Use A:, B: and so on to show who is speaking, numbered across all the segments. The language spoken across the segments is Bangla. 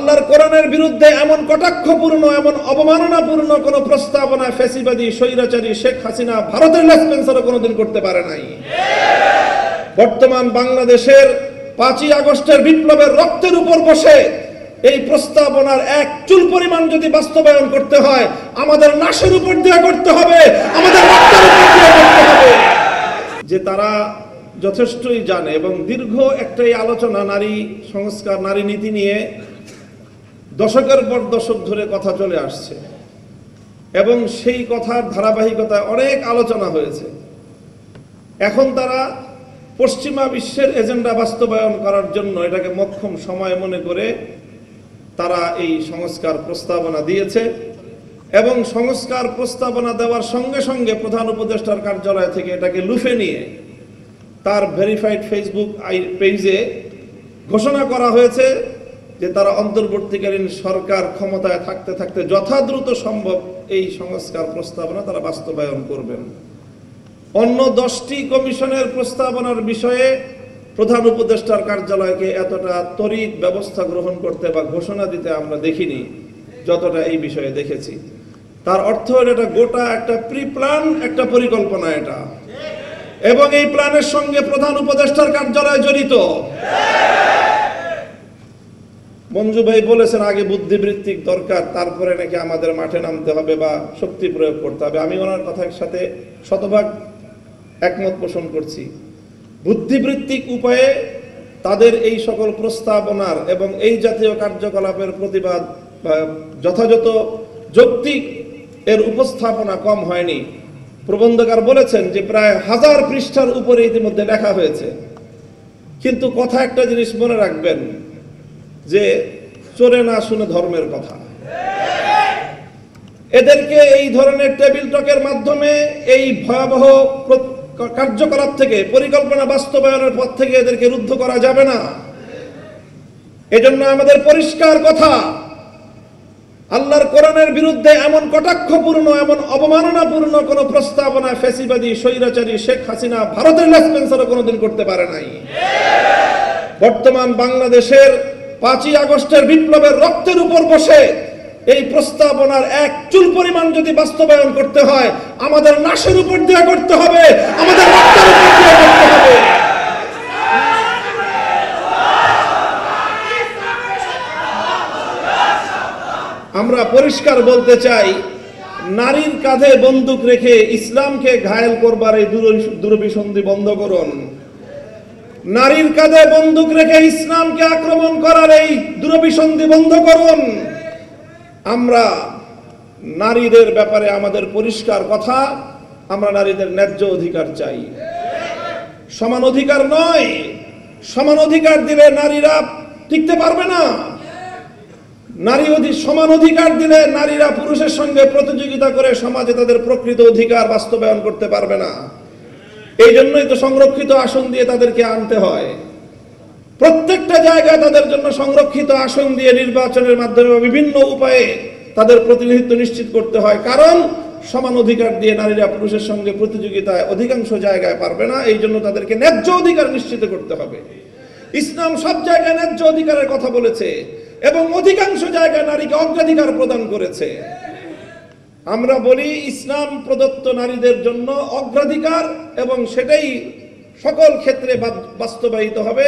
A: আল্লাহর কোরআনের বিরুদ্ধে এমন কটাক্ষপূর্ণ এমন অবমাননাপূর্ণ কোন প্রস্তাবনা ফ্যাসিবাদী স্বৈরাচারী শেখ হাসিনা ভারতের লেসপেন্সারও কোনোদিন করতে পারে নাই। বর্তমান বাংলাদেশের 5ই আগস্টের বিপ্লবের রক্তের উপর বসে এই প্রস্তাবনার এক চুল পরিমাণ যদি বাস্তবায়ন করতে হয় আমাদের লাশের উপর দিয়ে করতে হবে, আমাদের রক্তের উপর দিয়ে করতে হবে। যে তারা যথেষ্টই জানে এবং দীর্ঘ একটাই আলোচনা নারী সংস্কার নারী নীতি নিয়ে দশকের পর দশক ধরে কথা চলে আসছে এবং সেই কথার ধারাবাহিকতায় অনেক আলোচনা হয়েছে। এখন তারা পশ্চিমা বিশ্বের এজেন্ডা বাস্তবায়ন করার জন্য এটাকে মোক্ষম সময় মনে করে তারা এই সংস্কার প্রস্তাবনা দিয়েছে এবং সংস্কার প্রস্তাবনা দেওয়ার সঙ্গে সঙ্গে প্রধান উপদেষ্টার কার্যালয় থেকে এটাকে লুফে নিয়ে তার ভেরিফাইড ফেসবুক পেজে ঘোষণা করা হয়েছে যে তারা অন্তর্বর্তীকালীন সরকার ক্ষমতায় থাকতে থাকতে যথাদ্রুত সম্ভব এই সংস্কার প্রস্তাবনা তারা বাস্তবায়ন করবেন। অন্য 10টি কমিশনের প্রস্তাবনার বিষয়ে প্রধান উপদেষ্টার কার্যালয়কে এতটা ত্বরিত ব্যবস্থা গ্রহণ করতে বা ঘোষণা দিতে আমরা দেখিনি যতটা এই বিষয়ে দেখেছি। তার অর্থ হল এটা গোটা একটা প্রি প্ল্যান একটা পরিকল্পনা এটা, এবং এই প্ল্যানের সঙ্গে প্রধান উপদেষ্টার কার্যালয় জড়িত। মঞ্জু ভাই বলেছেন আগে বুদ্ধিবৃত্তিক দরকার, তারপরে নাকি আমাদের মাঠে নামতে হবে বা শক্তি প্রয়োগ করতে হবে। আমি ওনার কথার সাথে শতভাগ একমত পোষণ করছি। বুদ্ধিবৃত্তিক উপায়ে তাদের এই সকল প্রস্তাবনার এবং এই জাতীয় কার্যকলাপের প্রতিবাদ বা যথাযথ যৌক্তিক এর উপস্থাপনা কম হয়নি। প্রবন্ধকার বলেছেন যে প্রায় 1000 পৃষ্ঠার উপরে ইতিমধ্যে লেখা হয়েছে, কিন্তু কথা একটা জিনিস মনে রাখবেন যে চোরে না শুনে ধর্মের কথা। এদেরকে এই ধরনের টেবিল টকের মাধ্যমে এই ভয়াবহ কার্যকলাপ থেকে পরিকল্পনা বাস্তবায়নের পথ থেকে এদেরকে রুদ্ধ করা যাবে না। এজন্য আমাদের পরিষ্কার কথা, আল্লাহর কোরআনের বিরুদ্ধে এমন কটাক্ষপূর্ণ এমন অবমাননাপূর্ণ কোন প্রস্তাবনা ফ্যাসিবাদী স্বৈরাচারী শেখ হাসিনা ভারতের লেসপেন্সারও কোনোদিন করতে পারে নাই। বর্তমান বাংলাদেশের 5ই আগস্টের বিপ্লবের রক্তের উপর বসে এই প্রস্তাবনার এক চুল পরিমাণ যদি বাস্তবায়ন করতে হয় আমাদের লাশের উপর দিয়ে করতে হবে, আমাদের রক্তের উপর দিয়ে করতে হবে। আমরা পরিষ্কার বলতে চাই, নারীর কাঁধে বন্দুক রেখে ইসলামকে ঘায়েল করবার এই দুরভিসন্ধি বন্ধ করুন। নারীর কাঁধে বন্দুক রেখে ইসলামকে আক্রমণ করার এই দুরভিসন্ধি বন্ধ করুন। আমরা নারীদের ব্যাপারে আমাদের পরিষ্কার কথা, আমরা নারীদের ন্যায্য অধিকার চাই, সমান অধিকার নয়। সমান অধিকার দিলে নারীরা টিকতে পারবে না। সমান অধিকার দিলে নারীরা পুরুষের সঙ্গে প্রতিযোগিতা করে সমাজে তাদের প্রকৃত অধিকার বাস্তবায়ন করতে পারবে না। এই জন্যই তো সংরক্ষিত আসন দিয়ে তাদেরকে আনতে হয়। প্রত্যেকটা জায়গায় তাদের জন্য সংরক্ষিত আসন দিয়ে নির্বাচনের মাধ্যমে বিভিন্ন উপায়ে তাদের প্রতিনিধিত্ব নিশ্চিত করতে হয়। কারণ সমান অধিকার দিয়ে নারীরা পুরুষের সঙ্গে প্রতিযোগিতায় অধিকাংশ জায়গায় পারবে না। এই জন্য তাদেরকে ন্যায্য অধিকার নিশ্চিত করতে হবে। ইসলাম সব জায়গায় ন্যায্য অধিকারের কথা বলেছে এবং অধিকাংশ জায়গায় নারীকে অগ্রাধিকার প্রদান করেছে। আমরা বলি ইসলাম প্রদত্ত নারীদের জন্য অগ্রাধিকার, এবং সেটাই সকল ক্ষেত্রে বাস্তবায়িত হবে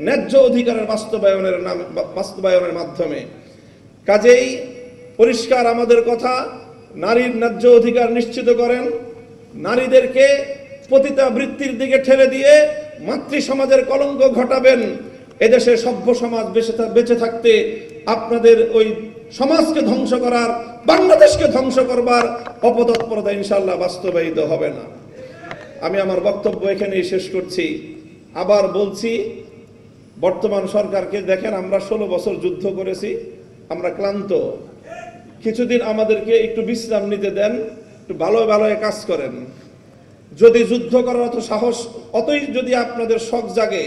A: ন্যায্য অধিকারের বাস্তবায়নের মাধ্যমে। কাজেই পরিষ্কার আমাদের কথা, নারীর ন্যায্য অধিকার নিশ্চিত করেন। নারীদেরকে পতিতাবৃত্তির দিকে ঠেলে দিয়ে মাতৃ সমাজের কলঙ্ক ঘটাবেন। এদেশে সভ্য সমাজ বেঁচে থাকতে আপনাদের ওই সমাজকে ধ্বংস করার, বাংলাদেশকে ধ্বংস করবার অপতৎপরতা ইনশাআল্লাহ বাস্তবায়িত হবে না। আমি আমার বক্তব্য এখানেই শেষ করছি। আবার বলছি, বর্তমান সরকারকে দেখেন, আমরা 16 বছর যুদ্ধ করেছি, আমরা ক্লান্ত। কিছুদিন আমাদেরকে একটু বিশ্রাম নিতে দেন, একটু ভালো ভালো কাজ করেন। যদি যুদ্ধ করার অত সাহস, অতই যদি আপনাদের শখ জাগে,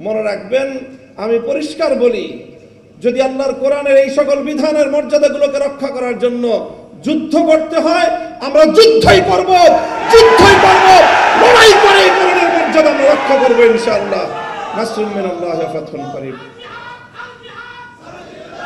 A: মনে রাখবেন আমি পরিষ্কার বলি, যদি আল্লাহর কোরআনের এই সকল বিধানের মর্যাদাগুলোকে রক্ষা করার জন্য যুদ্ধ করতে হয়, আমরা যুদ্ধই করব, লড়াই করে এই কোরআনের মর্যাদা আমরা রক্ষা করবো ইনশাআল্লাহ। নাসরুম মিনাল্লাহি ওয়া ফাতহুন করিম।